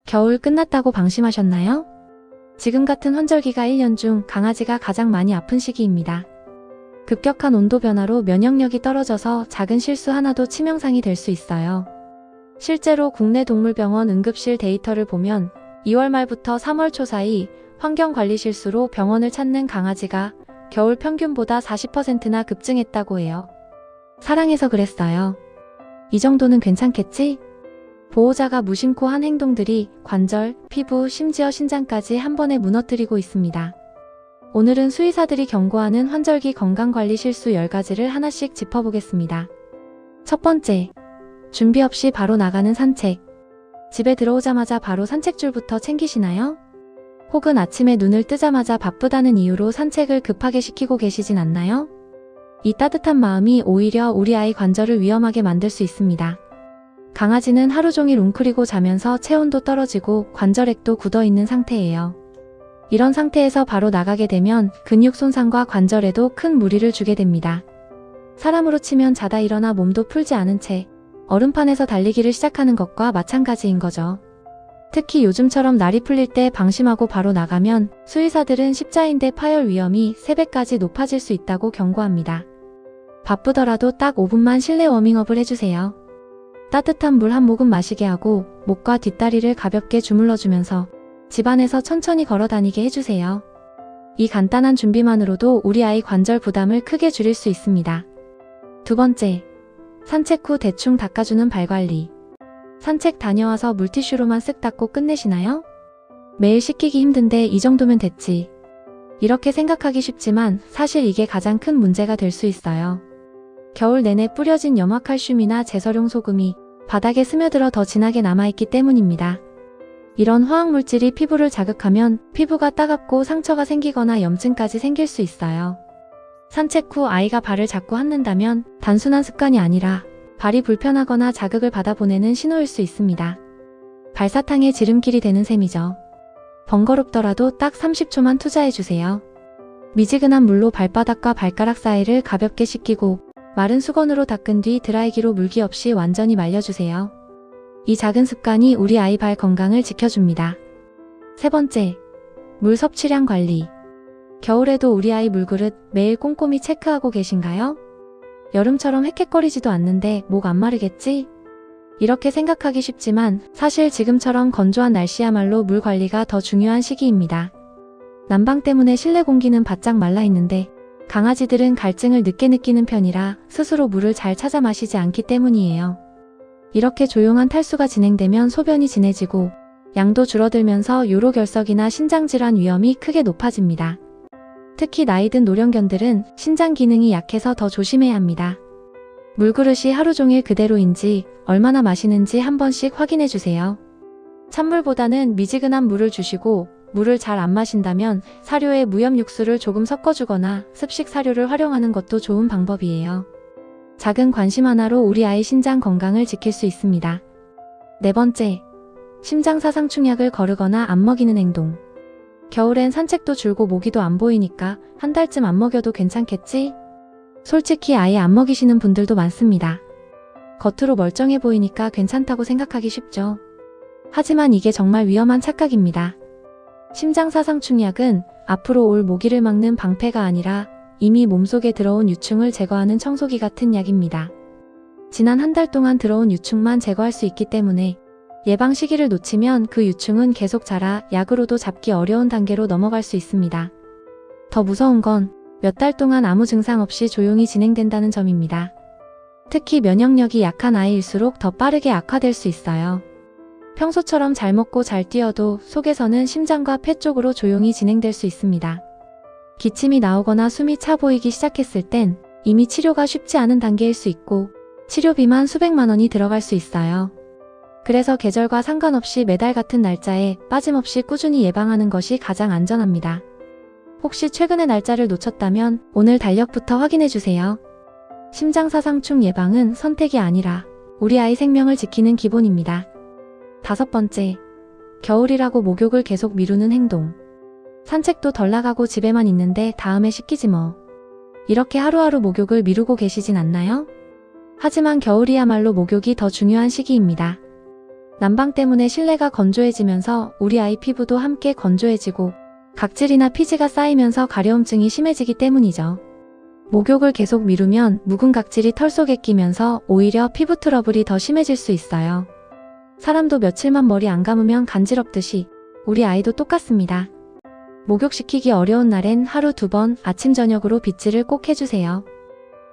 겨울 끝났다고 방심하셨나요? 지금 같은 환절기가 1년 중 강아지가 가장 많이 아픈 시기입니다. 급격한 온도 변화로 면역력이 떨어져서 작은 실수 하나도 치명상이 될 수 있어요. 실제로 국내 동물병원 응급실 데이터를 보면 2월 말부터 3월 초 사이 환경관리 실수로 병원을 찾는 강아지가 겨울 평균보다 40%나 급증했다고 해요. 사랑해서 그랬어요. 이 정도는 괜찮겠지? 보호자가 무심코 한 행동들이 관절, 피부, 심지어 신장까지 한 번에 무너뜨리고 있습니다. 오늘은 수의사들이 경고하는 환절기 건강관리 실수 10가지를 하나씩 짚어보겠습니다. 첫 번째, 준비 없이 바로 나가는 산책. 집에 들어오자마자 바로 산책줄부터 챙기시나요? 혹은 아침에 눈을 뜨자마자 바쁘다는 이유로 산책을 급하게 시키고 계시진 않나요? 이 따뜻한 마음이 오히려 우리 아이 관절을 위험하게 만들 수 있습니다. 강아지는 하루 종일 웅크리고 자면서 체온도 떨어지고 관절액도 굳어있는 상태예요. 이런 상태에서 바로 나가게 되면 근육 손상과 관절에도 큰 무리를 주게 됩니다. 사람으로 치면 자다 일어나 몸도 풀지 않은 채 얼음판에서 달리기를 시작하는 것과 마찬가지인 거죠. 특히 요즘처럼 날이 풀릴 때 방심하고 바로 나가면 수의사들은 십자인대 파열 위험이 3배까지 높아질 수 있다고 경고합니다. 바쁘더라도 딱 5분만 실내 워밍업을 해주세요. 따뜻한 물 한 모금 마시게 하고 목과 뒷다리를 가볍게 주물러주면서 집안에서 천천히 걸어다니게 해주세요. 이 간단한 준비만으로도 우리 아이 관절 부담을 크게 줄일 수 있습니다. 두 번째, 산책 후 대충 닦아주는 발관리. 산책 다녀와서 물티슈로만 쓱 닦고 끝내시나요? 매일 씻기기 힘든데 이 정도면 됐지. 이렇게 생각하기 쉽지만 사실 이게 가장 큰 문제가 될 수 있어요. 겨울 내내 뿌려진 염화칼슘이나 제설용 소금이 바닥에 스며들어 더 진하게 남아있기 때문입니다. 이런 화학물질이 피부를 자극하면 피부가 따갑고 상처가 생기거나 염증까지 생길 수 있어요. 산책 후 아이가 발을 자꾸 핥는다면 단순한 습관이 아니라 발이 불편하거나 자극을 받아보내는 신호일 수 있습니다. 발사탕의 지름길이 되는 셈이죠. 번거롭더라도 딱 30초만 투자해주세요. 미지근한 물로 발바닥과 발가락 사이를 가볍게 씻기고 마른 수건으로 닦은 뒤 드라이기로 물기 없이 완전히 말려주세요. 이 작은 습관이 우리 아이 발 건강을 지켜줍니다. 세 번째, 물 섭취량 관리. 겨울에도 우리 아이 물그릇 매일 꼼꼼히 체크하고 계신가요? 여름처럼 헥헥거리지도 않는데 목 안 마르겠지? 이렇게 생각하기 쉽지만 사실 지금처럼 건조한 날씨야말로 물 관리가 더 중요한 시기입니다. 난방 때문에 실내 공기는 바짝 말라 있는데 강아지들은 갈증을 늦게 느끼는 편이라 스스로 물을 잘 찾아 마시지 않기 때문이에요. 이렇게 조용한 탈수가 진행되면 소변이 진해지고 양도 줄어들면서 요로결석이나 신장질환 위험이 크게 높아집니다. 특히 나이든 노령견들은 신장 기능이 약해서 더 조심해야 합니다. 물그릇이 하루 종일 그대로인지 얼마나 마시는지 한 번씩 확인해 주세요. 찬물보다는 미지근한 물을 주시고 물을 잘 안 마신다면 사료에 무염 육수를 조금 섞어주거나 습식 사료를 활용하는 것도 좋은 방법이에요. 작은 관심 하나로 우리 아이 신장 건강을 지킬 수 있습니다. 네 번째, 심장사상충약을 거르거나 안 먹이는 행동. 겨울엔 산책도 줄고 모기도 안 보이니까 한 달쯤 안 먹여도 괜찮겠지? 솔직히 아예 안 먹이시는 분들도 많습니다. 겉으로 멀쩡해 보이니까 괜찮다고 생각하기 쉽죠. 하지만 이게 정말 위험한 착각입니다. 심장사상충약은 앞으로 올 모기를 막는 방패가 아니라 이미 몸속에 들어온 유충을 제거하는 청소기 같은 약입니다. 지난 한 달 동안 들어온 유충만 제거할 수 있기 때문에 예방 시기를 놓치면 그 유충은 계속 자라 약으로도 잡기 어려운 단계로 넘어갈 수 있습니다. 더 무서운 건 몇 달 동안 아무 증상 없이 조용히 진행된다는 점입니다. 특히 면역력이 약한 아이일수록 더 빠르게 악화될 수 있어요. 평소처럼 잘 먹고 잘 뛰어도 속에서는 심장과 폐 쪽으로 조용히 진행될 수 있습니다. 기침이 나오거나 숨이 차 보이기 시작했을 땐 이미 치료가 쉽지 않은 단계일 수 있고 치료비만 수백만 원이 들어갈 수 있어요. 그래서 계절과 상관없이 매달 같은 날짜에 빠짐없이 꾸준히 예방하는 것이 가장 안전합니다. 혹시 최근에 날짜를 놓쳤다면 오늘 달력부터 확인해주세요. 심장사상충 예방은 선택이 아니라 우리 아이 생명을 지키는 기본입니다. 다섯 번째, 겨울이라고 목욕을 계속 미루는 행동. 산책도 덜 나가고 집에만 있는데 다음에 씻기지 뭐. 이렇게 하루하루 목욕을 미루고 계시진 않나요? 하지만 겨울이야말로 목욕이 더 중요한 시기입니다. 난방 때문에 실내가 건조해지면서 우리 아이 피부도 함께 건조해지고 각질이나 피지가 쌓이면서 가려움증이 심해지기 때문이죠. 목욕을 계속 미루면 묵은 각질이 털 속에 끼면서 오히려 피부 트러블이 더 심해질 수 있어요. 사람도 며칠만 머리 안 감으면 간지럽듯이 우리 아이도 똑같습니다. 목욕시키기 어려운 날엔 하루 2번 아침 저녁으로 빗질을 꼭 해주세요.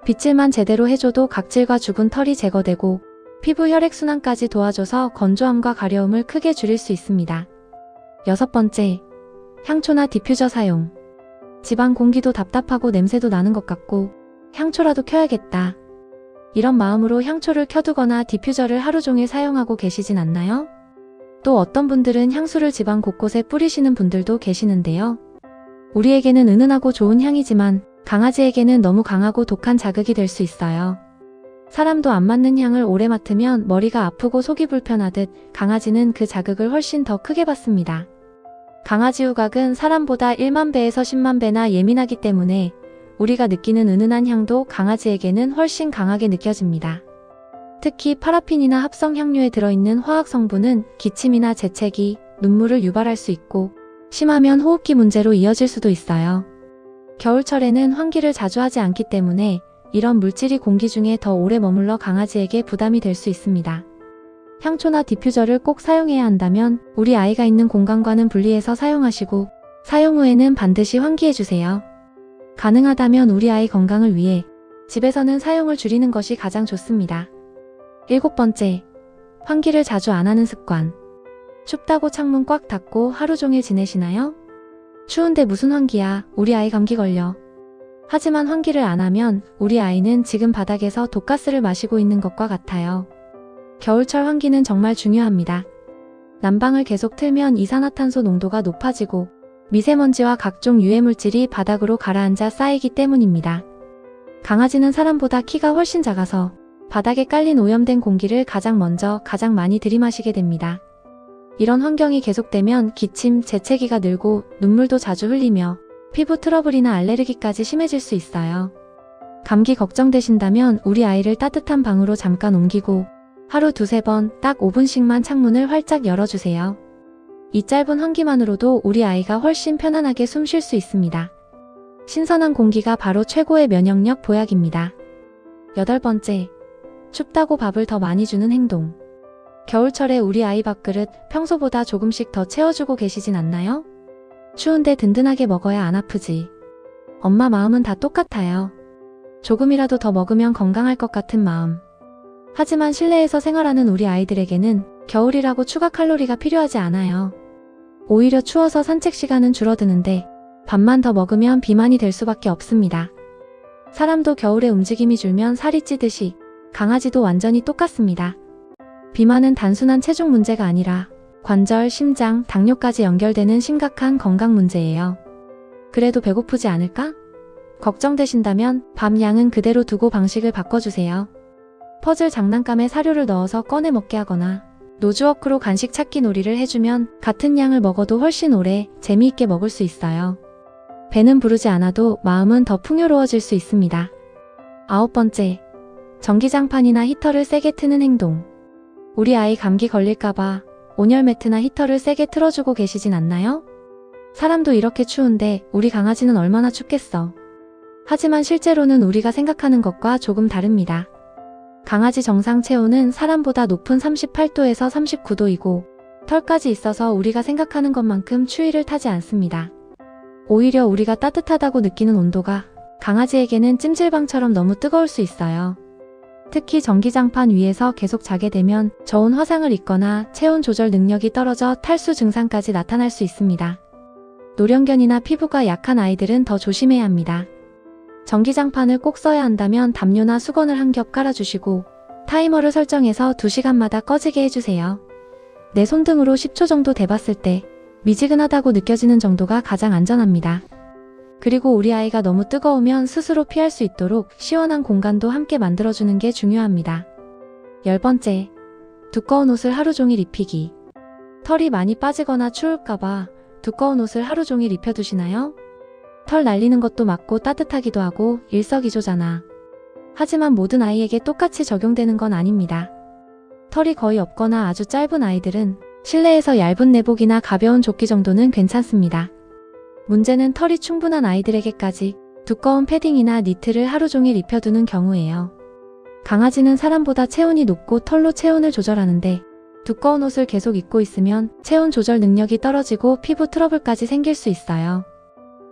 빗질만 제대로 해줘도 각질과 죽은 털이 제거되고 피부 혈액순환까지 도와줘서 건조함과 가려움을 크게 줄일 수 있습니다. 6번째, 향초나 디퓨저 사용. 집안 공기도 답답하고 냄새도 나는 것 같고 향초라도 켜야겠다. 이런 마음으로 향초를 켜두거나 디퓨저를 하루 종일 사용하고 계시진 않나요? 또 어떤 분들은 향수를 집안 곳곳에 뿌리시는 분들도 계시는데요. 우리에게는 은은하고 좋은 향이지만 강아지에게는 너무 강하고 독한 자극이 될 수 있어요. 사람도 안 맞는 향을 오래 맡으면 머리가 아프고 속이 불편하듯 강아지는 그 자극을 훨씬 더 크게 받습니다. 강아지 후각은 사람보다 1만 배에서 10만 배나 예민하기 때문에 우리가 느끼는 은은한 향도 강아지에게는 훨씬 강하게 느껴집니다. 특히 파라핀이나 합성 향료에 들어있는 화학 성분은 기침이나 재채기, 눈물을 유발할 수 있고 심하면 호흡기 문제로 이어질 수도 있어요. 겨울철에는 환기를 자주 하지 않기 때문에 이런 물질이 공기 중에 더 오래 머물러 강아지에게 부담이 될 수 있습니다. 향초나 디퓨저를 꼭 사용해야 한다면 우리 아이가 있는 공간과는 분리해서 사용하시고 사용 후에는 반드시 환기해주세요. 가능하다면 우리 아이 건강을 위해 집에서는 사용을 줄이는 것이 가장 좋습니다. 7번째, 환기를 자주 안 하는 습관. 춥다고 창문 꽉 닫고 하루 종일 지내시나요? 추운데 무슨 환기야, 우리 아이 감기 걸려. 하지만 환기를 안 하면 우리 아이는 지금 바닥에서 독가스를 마시고 있는 것과 같아요. 겨울철 환기는 정말 중요합니다. 난방을 계속 틀면 이산화탄소 농도가 높아지고 미세먼지와 각종 유해물질이 바닥으로 가라앉아 쌓이기 때문입니다. 강아지는 사람보다 키가 훨씬 작아서 바닥에 깔린 오염된 공기를 가장 먼저 가장 많이 들이마시게 됩니다. 이런 환경이 계속되면 기침, 재채기가 늘고 눈물도 자주 흘리며 피부 트러블이나 알레르기까지 심해질 수 있어요. 감기 걱정되신다면 우리 아이를 따뜻한 방으로 잠깐 옮기고 하루 2-3번 딱 5분씩만 창문을 활짝 열어주세요. 이 짧은 환기만으로도 우리 아이가 훨씬 편안하게 숨 쉴 수 있습니다. 신선한 공기가 바로 최고의 면역력 보약입니다. 8번째, 춥다고 밥을 더 많이 주는 행동. 겨울철에 우리 아이 밥그릇 평소보다 조금씩 더 채워주고 계시진 않나요? 추운데 든든하게 먹어야 안 아프지. 엄마 마음은 다 똑같아요. 조금이라도 더 먹으면 건강할 것 같은 마음. 하지만 실내에서 생활하는 우리 아이들에게는 겨울이라고 추가 칼로리가 필요하지 않아요. 오히려 추워서 산책 시간은 줄어드는데 밥만 더 먹으면 비만이 될 수밖에 없습니다. 사람도 겨울에 움직임이 줄면 살이 찌듯이 강아지도 완전히 똑같습니다. 비만은 단순한 체중 문제가 아니라 관절, 심장, 당뇨까지 연결되는 심각한 건강 문제예요. 그래도 배고프지 않을까? 걱정되신다면 밥 양은 그대로 두고 방식을 바꿔주세요. 퍼즐 장난감에 사료를 넣어서 꺼내 먹게 하거나 노즈워크로 간식 찾기 놀이를 해주면 같은 양을 먹어도 훨씬 오래 재미있게 먹을 수 있어요. 배는 부르지 않아도 마음은 더 풍요로워질 수 있습니다. 9번째, 전기장판이나 히터를 세게 트는 행동. 우리 아이 감기 걸릴까봐 온열 매트나 히터를 세게 틀어주고 계시진 않나요? 사람도 이렇게 추운데 우리 강아지는 얼마나 춥겠어. 하지만 실제로는 우리가 생각하는 것과 조금 다릅니다. 강아지 정상 체온은 사람보다 높은 38도에서 39도이고 털까지 있어서 우리가 생각하는 것만큼 추위를 타지 않습니다. 오히려 우리가 따뜻하다고 느끼는 온도가 강아지에게는 찜질방처럼 너무 뜨거울 수 있어요. 특히 전기장판 위에서 계속 자게 되면 저온 화상을 입거나 체온 조절 능력이 떨어져 탈수 증상까지 나타날 수 있습니다. 노령견이나 피부가 약한 아이들은 더 조심해야 합니다. 전기장판을 꼭 써야 한다면 담요나 수건을 한 겹 깔아주시고 타이머를 설정해서 2시간마다 꺼지게 해주세요. 내 손등으로 10초 정도 대봤을 때 미지근하다고 느껴지는 정도가 가장 안전합니다. 그리고 우리 아이가 너무 뜨거우면 스스로 피할 수 있도록 시원한 공간도 함께 만들어주는 게 중요합니다. 10번째, 두꺼운 옷을 하루 종일 입히기. 털이 많이 빠지거나 추울까봐 두꺼운 옷을 하루 종일 입혀두시나요? 털 날리는 것도 맞고 따뜻하기도 하고 일석이조잖아. 하지만 모든 아이에게 똑같이 적용되는 건 아닙니다. 털이 거의 없거나 아주 짧은 아이들은 실내에서 얇은 내복이나 가벼운 조끼 정도는 괜찮습니다. 문제는 털이 충분한 아이들에게까지 두꺼운 패딩이나 니트를 하루 종일 입혀두는 경우예요. 강아지는 사람보다 체온이 높고 털로 체온을 조절하는데 두꺼운 옷을 계속 입고 있으면 체온 조절 능력이 떨어지고 피부 트러블까지 생길 수 있어요.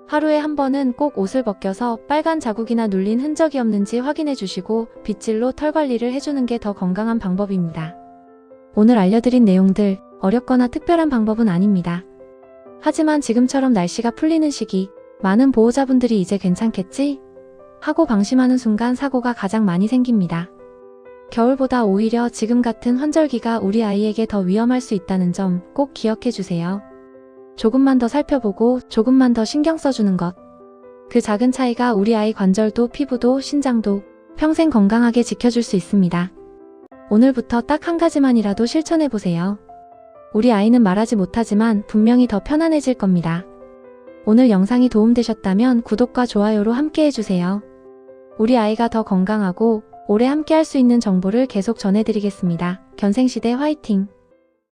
하루에 한 번은 꼭 옷을 벗겨서 빨간 자국이나 눌린 흔적이 없는지 확인해 주시고 빗질로 털 관리를 해주는 게 더 건강한 방법입니다. 오늘 알려드린 내용들 어렵거나 특별한 방법은 아닙니다. 하지만 지금처럼 날씨가 풀리는 시기, 많은 보호자분들이 이제 괜찮겠지? 하고 방심하는 순간 사고가 가장 많이 생깁니다. 겨울보다 오히려 지금 같은 환절기가 우리 아이에게 더 위험할 수 있다는 점 꼭 기억해 주세요. 조금만 더 살펴보고 조금만 더 신경 써주는 것. 그 작은 차이가 우리 아이 관절도 피부도 신장도 평생 건강하게 지켜줄 수 있습니다. 오늘부터 딱 한 가지만이라도 실천해보세요. 우리 아이는 말하지 못하지만 분명히 더 편안해질 겁니다. 오늘 영상이 도움되셨다면 구독과 좋아요로 함께 해주세요. 우리 아이가 더 건강하고 오래 함께 할 수 있는 정보를 계속 전해드리겠습니다. 견생시대 화이팅!